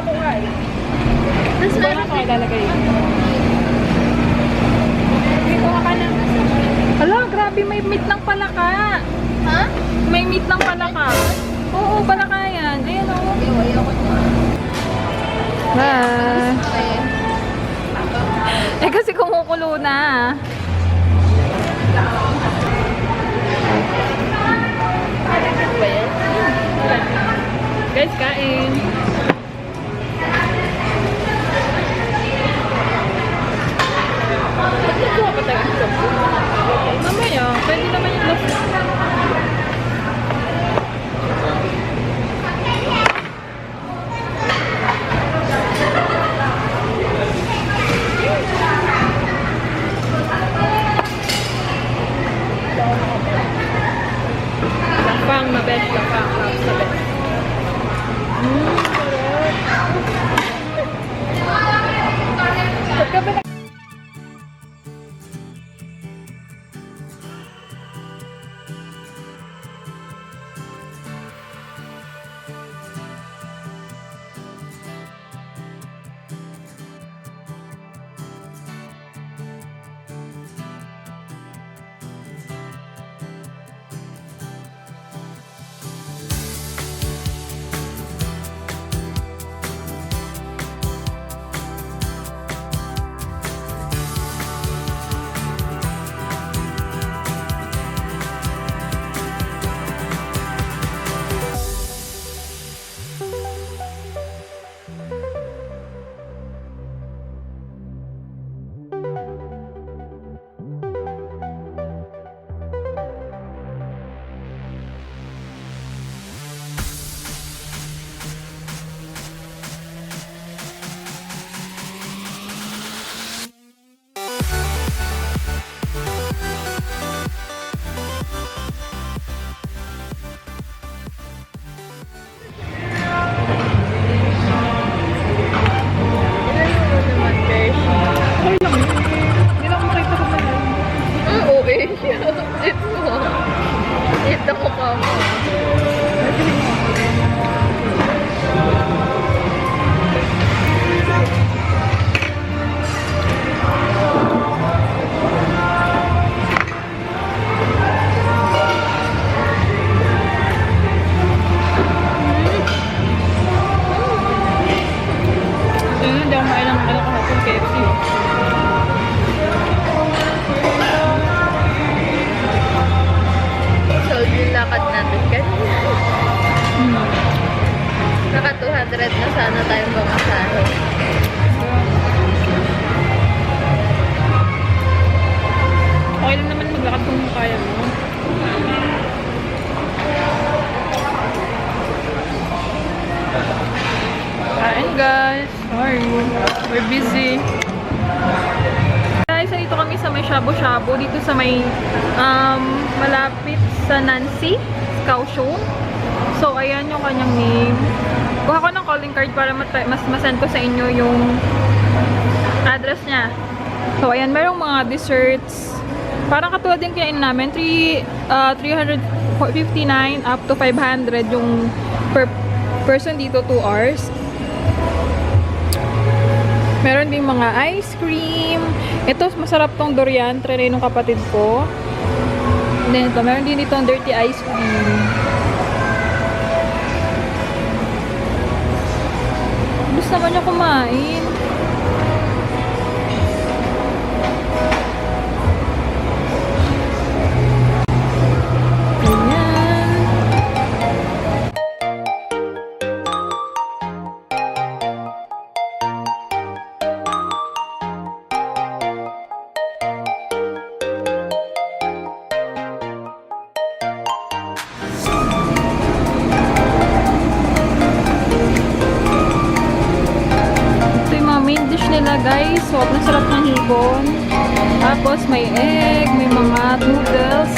ko nga eh. Tapos Wala meron ko ilalagay. Dito ka na. Hala, grabe, may meat ng palaka. Ha? May meat ng palaka. Oo, palaka yan. Ayan o. Ayoko na. Bye. Eh kasi kumukulo na. Ba yan? Guys, kain. Nagkukuha pa tayo ng sabon. Mamaya, pwede naman yung last. Lapang na best, lapang. Lapang na best. Sarap. Hindi na ako makita ko na lang. OA siya. Ito. Ito mukha mo. Hindi ako makain ng kahapon KFC. Solve yung lakad natin kanina. Naka 200 na sana tayong mamasahe. Okay lang naman maglakad kung kaya mo. Kain guys. Sorry. We're busy. Guys, dito kami sa may shabu-shabu. Dito sa may malapit sa Nancy, Kaohsiung. So, ayan yung kanyang name. Kuha ko ng calling card para mas masend ko sa inyo yung address niya. So, ayan, merong mga desserts. Parang katulad din kinain namin. 359 up to 500 yung per person dito, 2 hours. Meron din mga ice cream. Ito, masarap tong durian. Try nung kapatid ko. Then ito, meron din ditong dirty ice cream. Gusto naman niya kumain. Nila guys, sobrang sarap ng hipon. Tapos may egg, may mga noodles.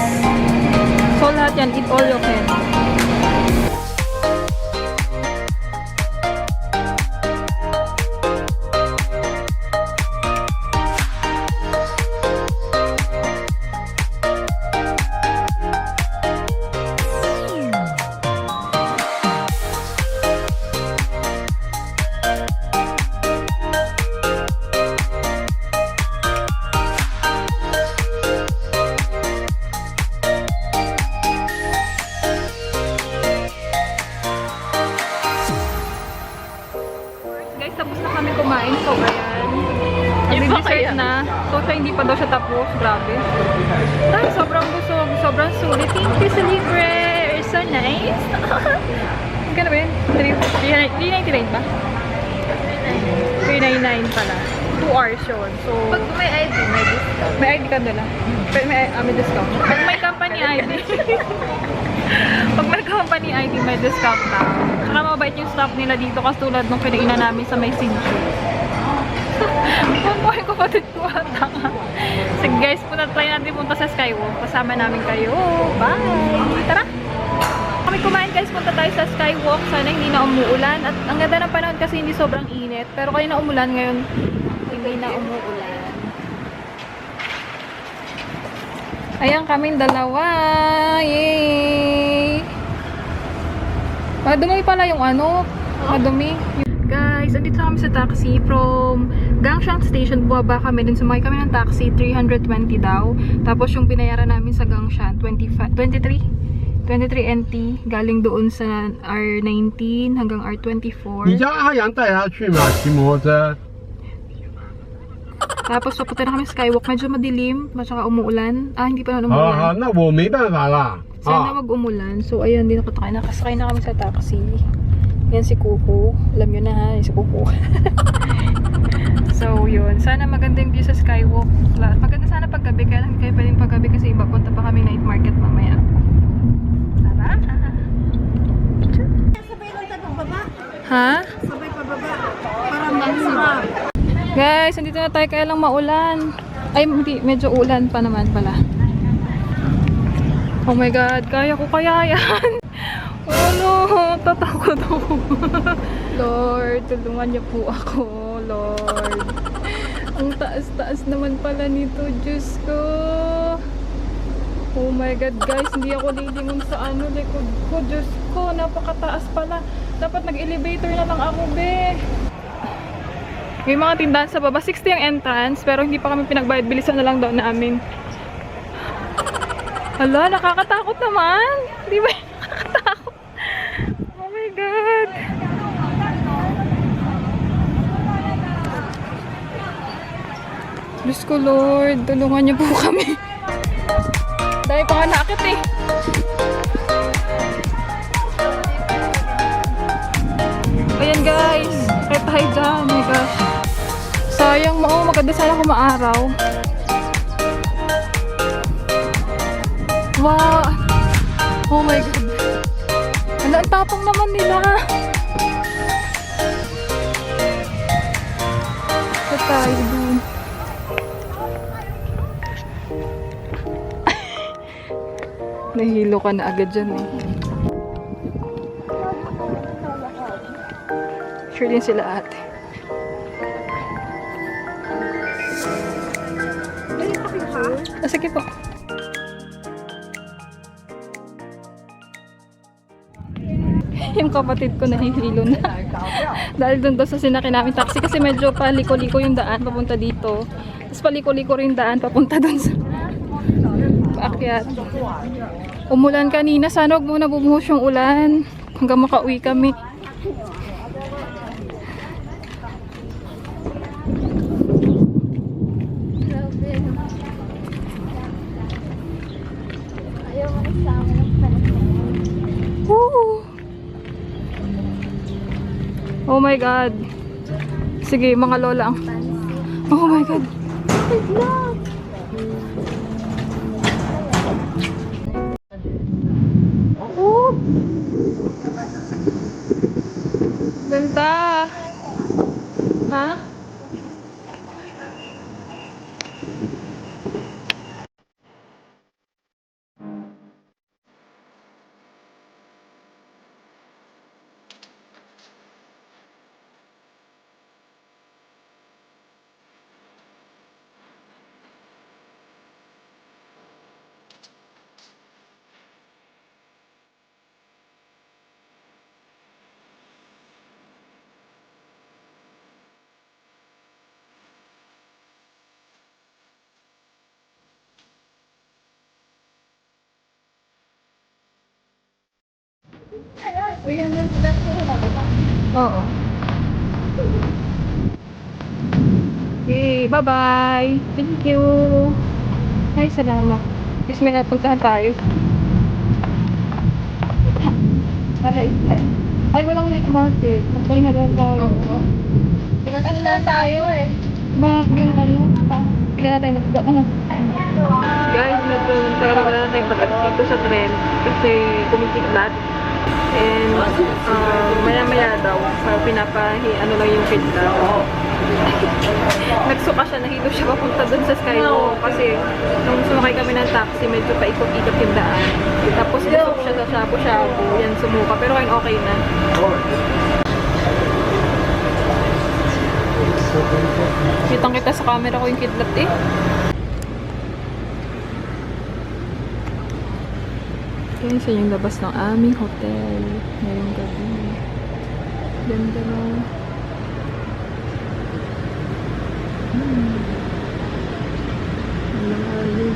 So lahat yan, eat all you can. guys, tapos na kami kumain. So, ayan. Hindi pa Nag-dessert kaya. na. So, siya hindi pa daw siya tapos. Grabe. Ay, sobrang busog. Sobrang sulit. Thank you sa libre. You're so nice. Magkano ba yun? 399 ba? 399 pala. 2 hours yun. So, Pag may ID, may discount. may ID ka doon. Pero may discount. Pag may company ID. Pag may company ID, may discount na. Tsaka mabait yung staff nila dito kasi tulad nung kinainan namin sa may Sinju. Pumpuhin ko patid ko ata. Sige guys, try natin punta sa Skywalk. Kasama namin kayo. Bye! Tara! Kami kumain guys, punta tayo sa Skywalk. Sana hindi na umuulan. At ang ganda ng panahon kasi hindi sobrang init. Pero kayo na umulan ngayon, hindi na umuulan. Ayan kaming dalawa. Yay! Madumi pala yung ano. Madumi. Guys, andito na kami sa taxi from Gangshan Station. Buwaba kami. Dun sumakay kami ng taxi. 320 daw. Tapos yung binayaran namin sa Gangshan, 23 NT. Galing doon sa R19 hanggang 你 R24. 叫阿阳带他去嘛，骑摩托车。 Tapos papunta na kami sa Skywalk. Medyo madilim. At saka umuulan. Ah, hindi pa naman 好 umuulan. 好，那我没办法啦。 Sana 啊， wag umulan. So, ayun, din ako takay. Nakasakay na kami sa taxi. Yan si Kuko. Alam nyo na ha, yan si Kuko. So, yun. Sana maganda yung view sa Skywalk. Maganda sana paggabi. Kaya lang hindi kayo pwedeng paggabi kasi iba. Punta pa kami night market mamaya. Tara! Sabay lang tayo pagbaba. Ha? Sabay pababa. Para mamura. Guys, andito na tayo. Kaya lang maulan. Ay, hindi. Medyo ulan pa naman pala. Oh my God. Kaya ko kaya yan. Oh no, tatakot ako. Lord, tulungan niyo po ako, Lord. Ang taas-taas naman pala nito, Diyos ko. Oh my God, guys, hindi ako lilingon sa ano, likod ko, Diyos ko, napakataas pala. Dapat nag-elevator na lang ako, be. May mga tindahan sa baba, 60 yung entrance, pero hindi pa kami pinagbayad, bilisan na lang daw namin. Hala, nakakatakot naman. Di ba nakakatakot? Oh my God. Diyos ko Lord, tulungan niyo po kami. Dahil pa nga nakakit eh. Ayan guys, kaya tayo dyan. Oh my gosh. Sayang mo, maganda sana kung maaraw. Wow! Oh my God! Ano, ang tapang naman nila! Sa tayo dun. Nahilo ka na agad dyan eh. Sure din sila ate. Ah, sige po. Yung kapatid ko nahihilo na. Dahil doon daw sa sinakay namin taxi kasi medyo paliko-liko yung daan papunta dito. Tapos paliko-liko rin daan papunta doon sa paakyat. Umulan kanina. Sana huwag muna bumuhos yung ulan hanggang makauwi kami. Grabe. Ayaw mo kasama ng panahon. Woo! Oh my God. Sige, mga lola ang... Oh my God. Oh! Ganda! Ha? Oo. Okay, bye-bye. Thank you. Ay, salamat. Guys, may napuntahan tayo. Ay, walang night market. Magpahinga lang tayo. Ano na tayo eh. Bakit? Kaya na tayo ano? Guys, nagtagal wala na tayong patak dito sa tren kasi kumikidlat. And maya-maya daw, ano lang yung kidlat. Nagsuka siya, nahilo siya papunta dun sa Skywalk kasi nung sumakay kami ng taxi, medyo paikot-ikot yung daan. Tapos busok siya sa shabu-shabu, yan sumuka. Pero ngayon okay na. Kitang kita sa camera ko yung kidlat eh. Yan siya yung labas ng aming hotel ngayong gabi. Ganda na. Walang alin.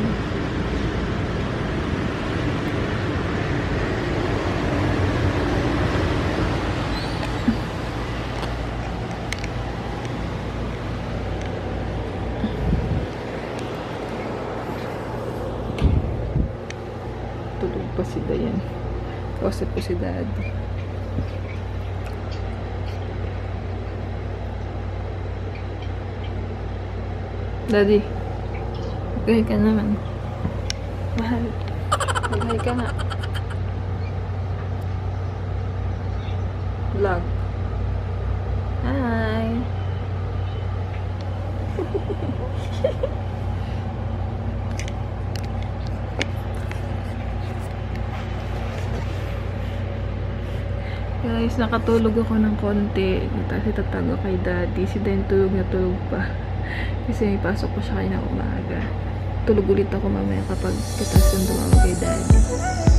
Tulog pa si Dayan. Kausap ko si Daddy. Daddy, mag-hi ka naman. Mahal. Mag-hi ka nga. Vlog. Hi. Guys, nakatulog ako ng konti. Tapos itatago kay Daddy. Si Dan tulog na tulog pa. Kasi may pasok pa siya kayo ng umaga. Tulog ulit ako mamaya kapag kitas yung tumawag kay Daddy.